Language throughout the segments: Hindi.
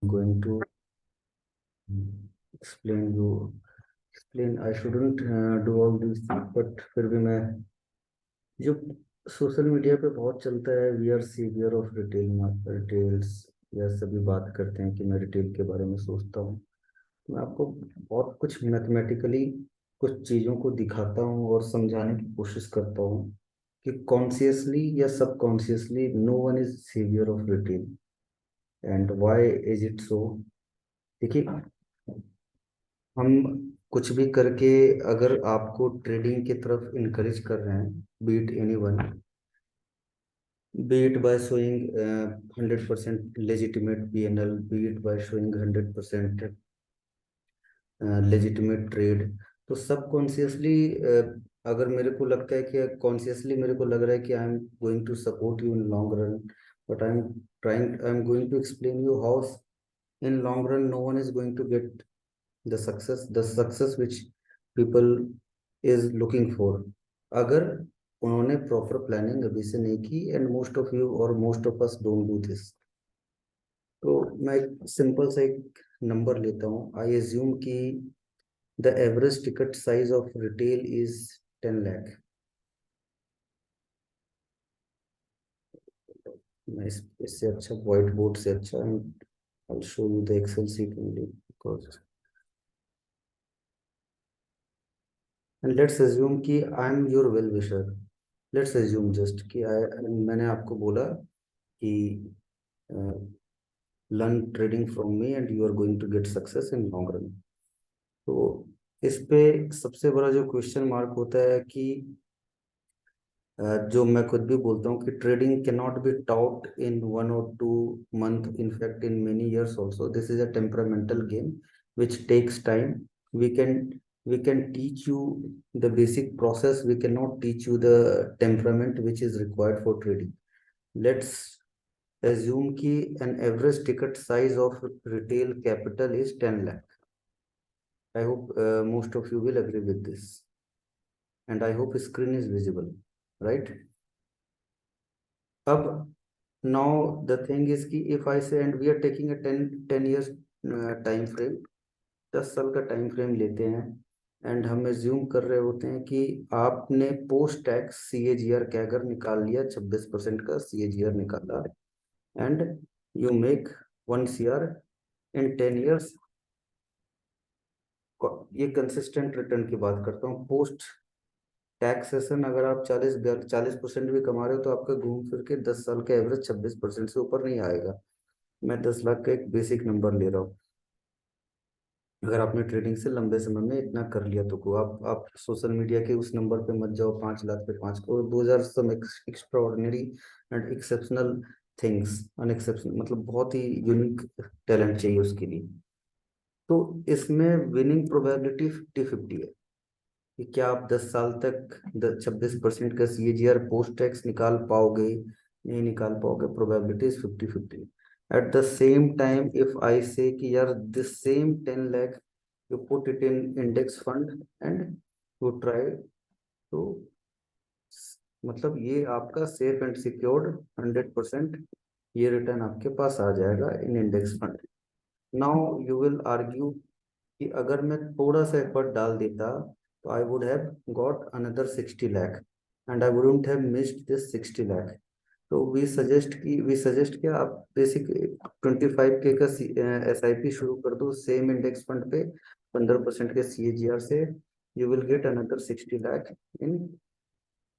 going to explain you explain I shouldn't do all these things, but फिर भी मैं जो सोशल मीडिया पे बहुत चलता है, we are saviour of retail retails, या सभी बात करते हैं कि मैं रिटेल के बारे में सोचता हूँ। मैं आपको बहुत कुछ मैथमेटिकली कुछ चीज़ों को दिखाता हूँ और समझाने की कोशिश करता हूँ कि कॉन्शियसली या subconsciously no one is saviour of retail, and why is it so. देखिए, हम कुछ भी करके अगर आपको ट्रेडिंग की तरफ इनकरेज कर रहे हैं, beat anyone, be it by showing 100% legitimate PNL, be it by showing 100% legitimate trade, तो सबकॉन्शियसली अगर मेरे को लगता है कि कॉन्शियसली मेरे को लग रहा है कि I am going to support you in long run, but I am going to explain you how in long run no one is going to get the success which people is looking for, अगर उन्होंने प्रॉपर प्लानिंग अभी से नहीं की, एंड मोस्ट ऑफ यू और most of us don't do this. तो मैं एक सिंपल सा एक नंबर लेता हूँ। आई एज्यूम कि the average ticket size of retail is 10 lakh. मैं इससे अच्छा व्हाइट बोर्ड से अच्छा I show you the Excel sheet only because, and let's assume कि I am your well wisher. Let's assume just कि मैंने आपको बोला कि learn trading from me and you are going to get success in long run. तो इस पे सबसे बड़ा जो क्वेश्चन मार्क होता है कि जो मैं खुद भी बोलता हूँ कि trading can not be taught in 1 or 2 month, in fact in many years also. This is a temperamental game which takes time. We can we can teach you the basic process, we cannot teach you the temperament which is required for trading. Let's assume कि an average ticket size of retail capital is 10 lakh. I hope most of you will agree with this, and I hope screen is visible, right? अब now the thing is कि if I say, and we are taking a 10 years time frame, 10 साल का टाइम फ्रेम लेते हैं, एंड हम एज्यूम कर रहे होते हैं कि आपने पोस्ट टैक्स CAGR कैगर निकाल लिया, 26% का CAGR निकाला, and you make 1 CR in 10 years। ये कंसिस्टेंट रिटर्न की बात करता हूँ। पोस्ट टैक्सेशन अगर आप 40% भी कमा रहे हो तो आपका घूम फिर के 10 साल का एवरेज 26% से ऊपर नहीं आएगा। मैं 10 लाख का एक बेसिक नंबर ले रहा हूँ। अगर आपने ट्रेडिंग से लंबे समय में इतना कर लिया तो को आप सोशल मीडिया के उस नंबर पे मत जाओ, 5 लाख पे 5 crore, 2000 some extraordinary and exceptional things, unexceptional, मतलब बहुत ही यूनिक टैलेंट चाहिए उसके लिए। तो इसमें विनिंग प्रोबेबिलिटी 50-50 है कि क्या आप 10 साल तक 26% का CAGR पोस्ट टैक्स निकाल पाओगे, नहीं निकाल पाओगे। Probability is 50-50। Eight the same time if I से कि यार this same 10 lakh you put it in index fund and you try तो, मतलब ये आपका सेफ एंड सिक्योर्ड 100% ये रिटर्न आपके पास आ जाएगा in index fund. Now you will argue कि अगर मैं थोड़ा सा एफर्ट डाल देता तो I would have got another 60 lakh, and I wouldn't have missed this 60 lakh. तो वी सजेस्ट कि आप बेसिक 25K का SIP शुरू कर दो सेम इंडेक्स फंड पे, 15% के CAGR से। You will get another 60 lakh in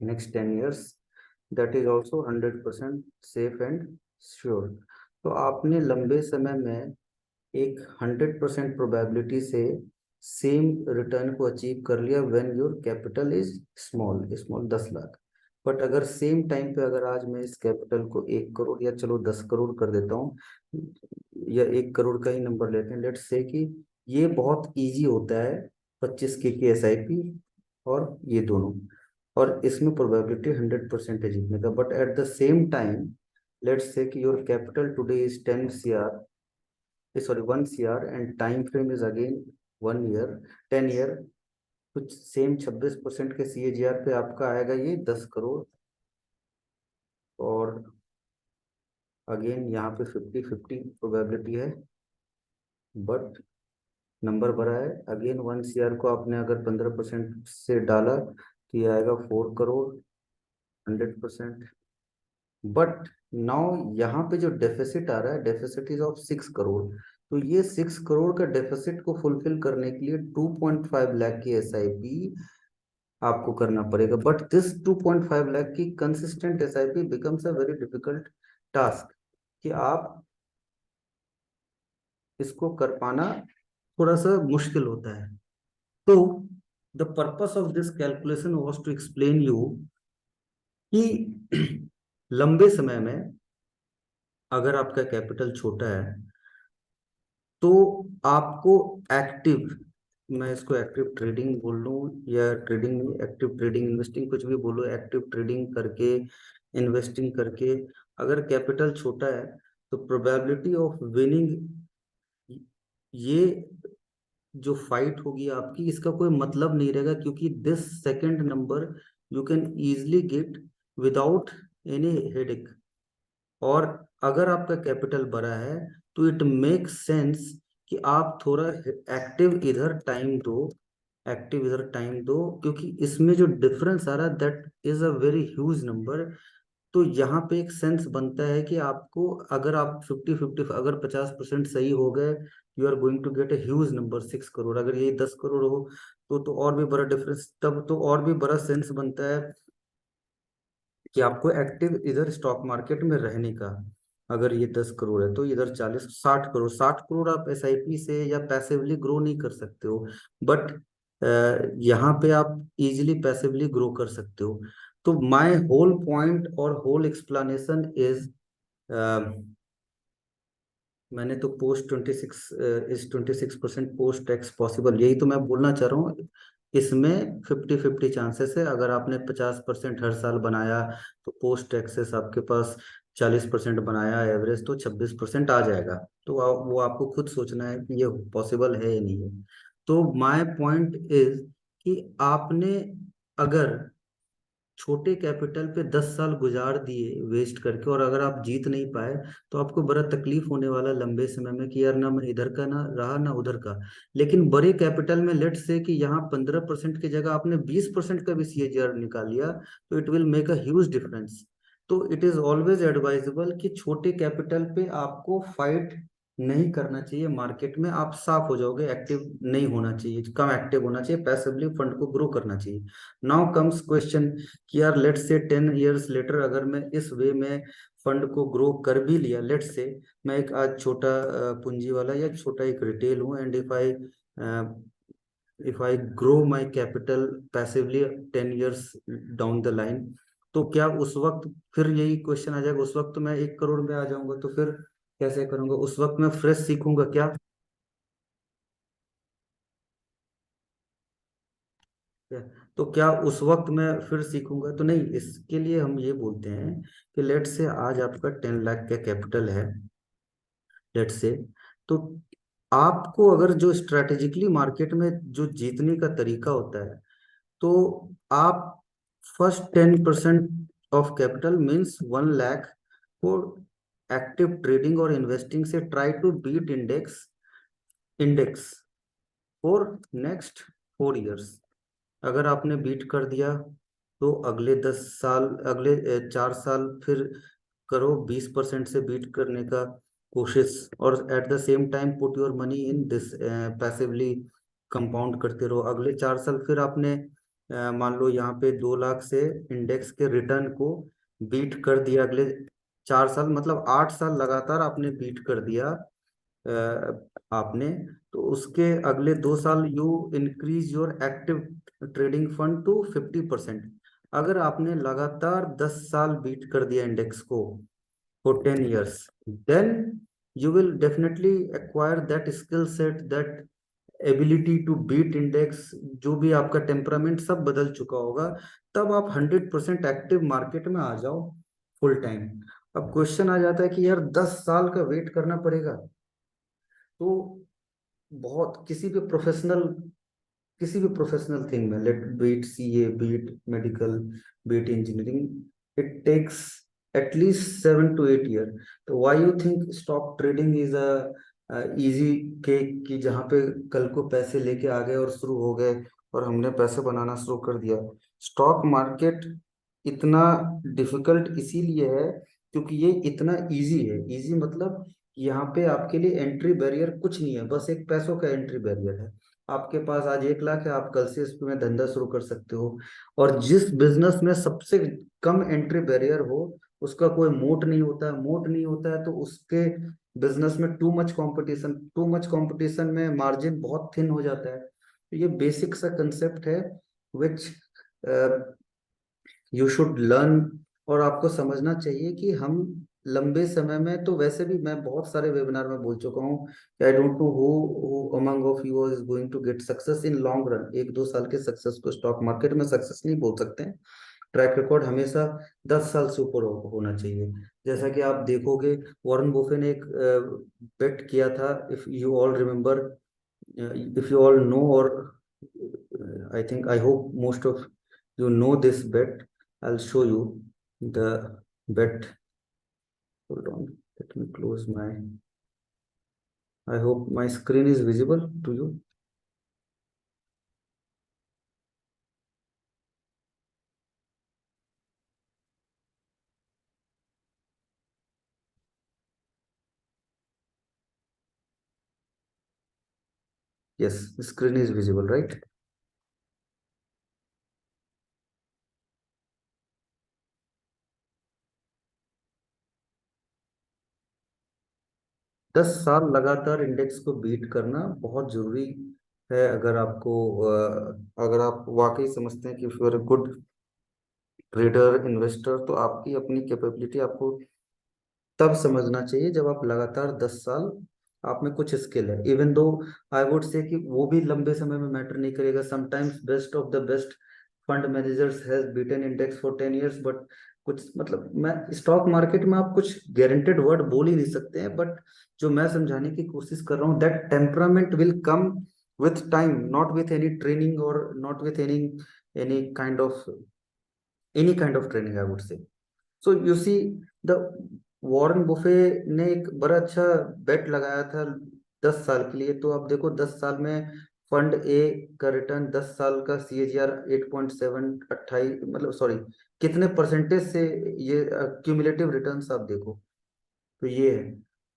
next 10 years। That is also 100% safe and sure. तो आपने लंबे समय में एक 100% प्रोबेबिलिटी से सेम रिटर्न को अचीव कर लिया when your capital is small small 10 lakh. But अगर सेम टाइम पे अगर आज मैं इस कैपिटल को 1 करोड़ या चलो 10 करोड़ कर देता हूँ, या 1 करोड़ का ही नंबर लेते हैं, लेट्स से कि ये बहुत इजी होता है 25K की SIP और ये दोनों, और इसमें प्रोबेबिलिटी 100% है जीतने का। But at the same time let's say कि your capital today is 10 CR, sorry 1 CR, and time frame is again 1 year, 10 year, कुछ सेम 26% के CAGR पे आपका आएगा ये 10 करोड़। और अगेन यहाँ पे 50-50 प्रोबेबिलिटी है। बट नंबर बड़ा है। अगेन 1 CR को आपने अगर 15% से डाला तो ये आएगा 4 करोड़, 100%। बट नाउ यहाँ पे जो डेफिसिट आ रहा है, डेफिसिट इज ऑफ 6 करोड़। तो ये 6 करोड़ का डेफिसिट को फुलफिल करने के लिए 2.5 लाख की SIP आपको करना पड़ेगा। बट दिस 2.5 लाख की consistent SIP becomes a very difficult task, कि आप इसको कर पाना थोड़ा सा मुश्किल होता है। तो the purpose of this calculation was to explain you कि लंबे समय में अगर आपका कैपिटल छोटा है तो आपको एक्टिव, मैं इसको एक्टिव ट्रेडिंग बोल लूँ या ट्रेडिंग में एक्टिव ट्रेडिंग इन्वेस्टिंग कुछ भी बोलो, एक्टिव ट्रेडिंग करके इन्वेस्टिंग करके अगर कैपिटल छोटा है तो प्रोबेबिलिटी ऑफ विनिंग, ये जो फाइट होगी आपकी, इसका कोई मतलब नहीं रहेगा, क्योंकि this second number you can easily get without any headache. और अगर आपका कैपिटल बड़ा है तो इट मेक सेंस कि आप थोड़ा एक्टिव इधर टाइम दो, क्योंकि इसमें जो डिफरेंस आ रहा है that is a very huge number. तो यहाँ पे एक सेंस बनता है कि आपको, अगर आप 50-50, अगर 50% सही हो गए, you are going to gate a huge number 6 crore. अगर ये 10 करोड़ हो तो और भी बड़ा डिफरेंस, तब तो और भी बड़ा सेंस बनता है कि आपको एक्टिव इधर स्टॉक मार्केट में रहने का। अगर ये 10 करोड़ है तो इधर 40, 60 करोड़, 60 करोड़ आप SIP से या पैसिवली ग्रो नहीं कर सकते हो। बट यहाँ पे आप इजिली पैसिवली ग्रो कर सकते हो। तो माय होल पॉइंट और होल एक्सप्लेनेशन इज, मैंने तो पोस्ट 26% पोस्ट टैक्स पॉसिबल, यही तो मैं बोलना चाह रहा हूँ। इसमें 50-50 चांसेस है। अगर आपने 50% हर साल बनाया तो पोस्ट टैक्सेस आपके पास 40% बनाया एवरेज, तो 26% आ जाएगा। तो वो आपको खुद सोचना है कि ये पॉसिबल है या नहीं है। तो माय पॉइंट इज कि आपने अगर छोटे कैपिटल पे 10 साल गुजार दिए वेस्ट करके, और अगर आप जीत नहीं पाए तो आपको बड़ा तकलीफ होने वाला लंबे समय में कि यार ना मैं इधर का ना रहा ना उधर का। लेकिन बड़े कैपिटल में लेट से कि यहाँ 15% की जगह आपने 20% का भी CAGR निकाल लिया, तो it will make a huge difference. तो इट इज ऑलवेज एडवाइजेबल कि छोटे कैपिटल पे आपको फाइट नहीं करना चाहिए मार्केट में। आप साफ हो जाओगे, एक्टिव नहीं होना चाहिए, कम एक्टिव होना चाहिए, पैसिवली फंड को ग्रो करना चाहिए। नाउ कम्स क्वेश्चन कि यार लेट्स से 10 years लेटर अगर मैं इस वे में फंड को ग्रो कर भी लिया, लेट्स से मैं एक आज छोटा पूंजी वाला या छोटा एक रिटेल हूँ, and if I grow my capital passively 10 years down the line, तो क्या उस वक्त फिर यही क्वेश्चन आ जाएगा, उस वक्त तो मैं 1 करोड़ में आ जाऊंगा, तो फिर कैसे करूंगा? उस वक्त मैं फ्रेश सीखूंगा क्या? क्या- तो क्या उस वक्त मैं फिर सीखूंगा? तो नहीं। इसके लिए हम ये बोलते हैं कि लेट से आज आपका 10 लाख का कैपिटल है, लेट से, तो आपको अगर जो स्ट्रेटेजिकली मार्केट में जो जीतने का तरीका होता है, तो आप first 10% of capital means 1 lakh को एक्टिव ट्रेडिंग और इन्वेस्टिंग से try to beat index for next 4 years। अगर आपने बीट कर दिया तो अगले 10 साल, अगले 4 साल फिर करो 20% से बीट करने का कोशिश, और eight the same time put your money in this, passively compound करते रहो। अगले 4 साल फिर आपने मान लो यहाँ पे 2 लाख से इंडेक्स के रिटर्न को बीट कर दिया। अगले 4 साल मतलब 8 साल लगातार आपने बीट कर दिया आपने, तो उसके अगले 2 साल you increase your active trading fund to 50%। अगर आपने लगातार 10 साल बीट कर दिया इंडेक्स को for 10 years, then you will definitely acquire that skill set, that ability to beat index. जो भी आपका टेम्परामेंट सब बदल चुका होगा, तब आप 100% एक्टिव मार्केट में आ जाओ फुल टाइम। अब क्वेश्चन आ जाता है कि यार 10 साल का वेट करना पड़ेगा, तो बहुत किसी भी प्रोफेशनल थिंग में, let beat CA, beat medical, beat engineering, it takes at least 7 to 8 years। तो why you think stock trading is a easy के कि जहाँ पे कल को पैसे लेके आ गए और शुरू हो गए और हमने पैसे बनाना शुरू कर दिया। स्टॉक मार्केट इतना डिफिकल्ट इसीलिए है क्योंकि ये इतना इजी है। इजी मतलब यहाँ पे आपके लिए एंट्री बैरियर कुछ नहीं है, बस एक पैसों का एंट्री बैरियर है। आपके पास आज 1 लाख है, आप कल से इसमें धंधा शुरू कर सकते हो। और जिस बिजनेस में सबसे कम एंट्री बैरियर हो उसका कोई मोट नहीं होता है। मोट नहीं होता है तो उसके बिजनेस में टू मच कंपटीशन में मार्जिन बहुत थिन हो जाता है। तो ये बेसिक सा कंसेप्ट है विच यू शुड लर्न। और आपको समझना चाहिए कि हम लंबे समय में, तो वैसे भी मैं बहुत सारे वेबिनार में बोल चुका हूँ कि I don't know who among of you is going to get success in long run. 1-2 साल के सक्सेस को स्टॉक मार्केट में सक्सेस नहीं बोल सकते हैं। ट्रैक रिकॉर्ड हमेशा 10 साल से ऊपर होना चाहिए। जैसा कि आप देखोगे, वॉरेन बुफे ने एक बेट किया था, if you all remember, if you all know, और I think, I hope most of you know this bet. I'll show you the bet. Hold on, let me close my, I hope my screen is visible to you. Yes, the screen is visible, right? 10 साल लगातार इंडेक्स को बीट करना बहुत जरूरी है। अगर आपको अगर आप वाकई समझते हैं कि you are good trader investor, तो आपकी अपनी कैपेबिलिटी आपको तब समझना चाहिए जब आप लगातार 10 साल, आप में कुछ स्किल है। इवन दो आई वुड से कि वो भी लंबे समय में मैटर नहीं करेगा। Sometimes best of the best fund managers has beaten index for 10 years, but कुछ मतलब, मैं स्टॉक मार्केट में आप कुछ गारंटेड वर्ड बोल ही नहीं सकते हैं, बट जो मैं समझाने की कोशिश कर रहा हूँ, that temperament will come with time, not with any training और not with any kind of training, I would say. So you see, the Warren Buffett ने एक बड़ा अच्छा बेट लगाया था 10 साल के लिए। तो अब देखो 10 साल में फंड ए का रिटर्न, 10 साल का CAGR 8.7, 28, मतलब सॉरी, कितने परसेंटेज से ये क्यूमुलेटिव रिटर्न्स आप देखो। तो ये है।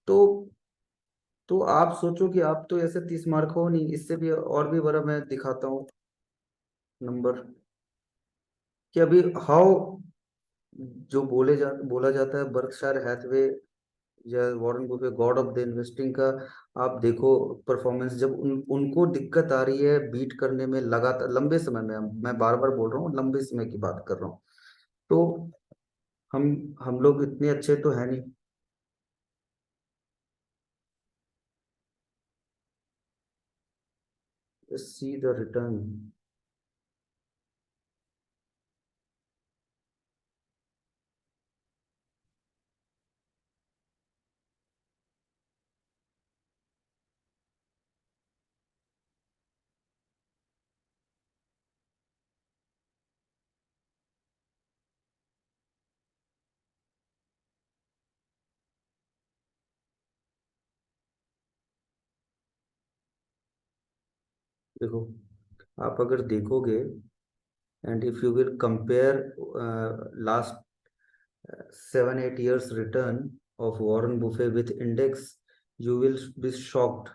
तो आप सोचो कि आप तो ऐसे 30 मार्क हो नहीं, इससे भी और भी बड़ा मैं दिखाता हूँ नंबर, कि अभी हाउ, जो बोला जाता है बर्कशायर हैथवे या Warren Buffett God of the investing का, आप देखो परफॉर्मेंस, जब उनको दिक्कत आ रही है बीट करने में लगातार लंबे समय में, मैं बार बार बोल रहा हूँ लंबे समय की बात कर रहा हूँ, तो हम लोग इतने अच्छे तो है नहीं। See the return. देखो, आप अगर देखोगे, and if you will compare last 7-8 years return of Warren Buffett with index, you will be shocked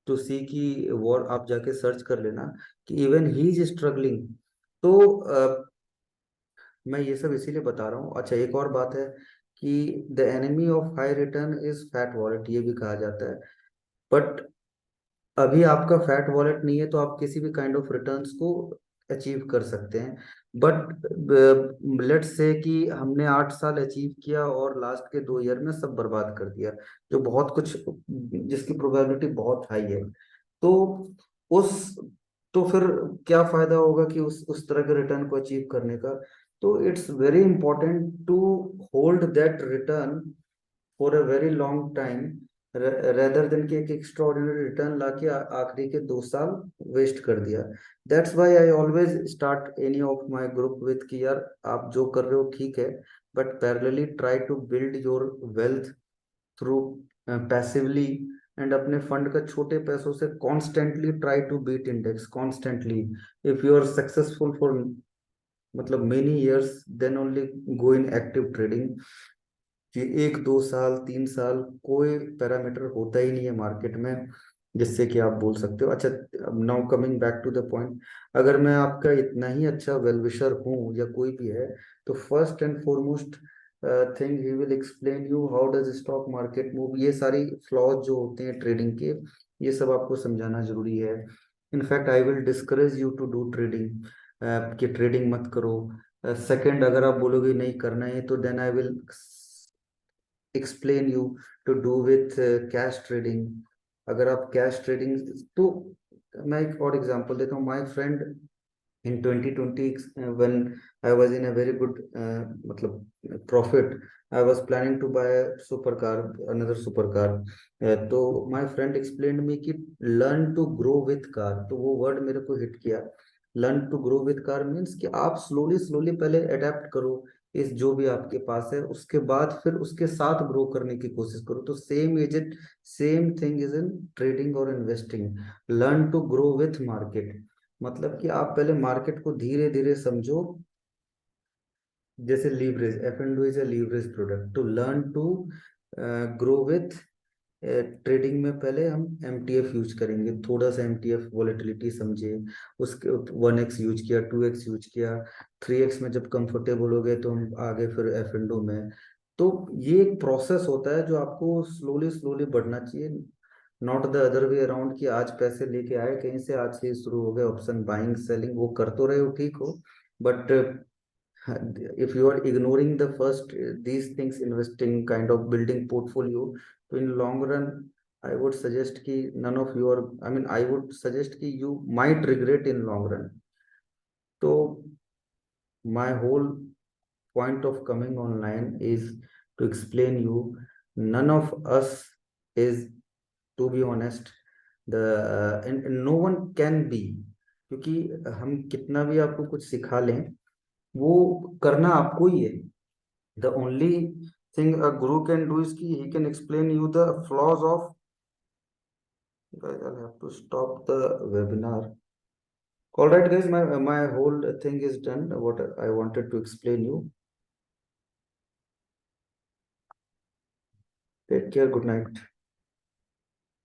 to see कि वॉर, आप जाके सर्च कर लेना कि इवन ही इज स्ट्रगलिंग। तो मैं ये सब इसीलिए बता रहा हूँ। अच्छा, एक और बात है कि the enemy of high return is fat wallet, ये भी कहा जाता है। बट अभी आपका फैट वॉलेट नहीं है तो आप किसी भी काइंड ऑफ रिटर्न्स को अचीव कर सकते हैं। बट लेट्स से कि हमने 8 साल अचीव किया और लास्ट के 2 ईयर में सब बर्बाद कर दिया, जो बहुत कुछ, जिसकी प्रोबेबिलिटी बहुत हाई है। तो उस तो फिर क्या फायदा होगा कि उस तरह के रिटर्न को अचीव करने का। तो it's very important to hold that return for a very long time, rather than कि एक एक्स्ट्राऑर्डिनरी रिटर्न लाके आखिरी के 2 साल वेस्ट कर दिया। That's why I always start any of my group with कि यार, आप जो कर रहे हो ठीक है, but parallelly try to build your wealth through passively, and अपने फंड का छोटे पैसों से constantly try to beat index constantly. If you are successful for मतलब many years, then only go in active trading. कि 1 2 साल 3 साल कोई पैरामीटर होता ही नहीं है मार्केट में जिससे कि आप बोल सकते हो। अच्छा, now coming back to the point, अगर मैं आपका इतना ही अच्छा वेल विशर हूँ या कोई भी है, तो first and foremost thing he will explain you how does stock market move. ये सारी फ्लॉज जो होते हैं ट्रेडिंग के, ये सब आपको समझाना जरूरी है। In fact I will discourage you to do trading, कि ट्रेडिंग मत करो। सेकंड, अगर आप बोलोगे नहीं करना है, तो then I will explain you to do with cash trading. अगर आप कैश ट्रेडिंग, तो मैं एक और एग्जांपल देता हूँ। My friend in 2020, when I was in a very good मतलब profit, I was planning to buy a supercar, another supercar. तो my friend explained me कि learn to grow with car, तो वो वर्ड मेरे को हिट किया। learn to grow with car means कि आप slowly slowly पहले अडेप्ट करो इस जो भी आपके पास है, उसके बाद फिर उसके साथ ग्रो करने की कोशिश करो। तो same thing is in trading और investing. Learn to grow with market, मतलब कि आप पहले मार्केट को धीरे धीरे समझो। जैसे leverage, F and is a leverage product. To learn to grow with trading में पहले हम एमटीएफ यूज करेंगे, थोड़ा सा एमटीएफ वॉलेटिलिटी समझे, उसके 1x यूज किया, 2x यूज किया, 3x में जब कंफर्टेबल हो गए तो हम आगे फिर एफ एंड में। तो ये एक प्रोसेस होता है जो आपको स्लोली स्लोली बढ़ना चाहिए, not the other way around कि आज पैसे लेके आए कहीं से, आज से शुरू हो गए ऑप्शन बाइंग सेलिंग, वो कर तो रहे हो ठीक हो, but if you are ignoring the first these things, investing, kind of building portfolio, so in long run I would suggest ki none of your, I mean I would suggest ki you might regret in long run. So my whole point of coming online is to explain you, none of us is, to be honest, the and no one can be, क्योंकि हम कितना भी आपको कुछ सिखा लें, वो करना आपको ही है। The only thing a guru can do is कि he can explain you the flaws of, guys, I'll have to stop the webinar. All right, guys, my whole thing is done. What I wanted to explain you. Take care. Good night.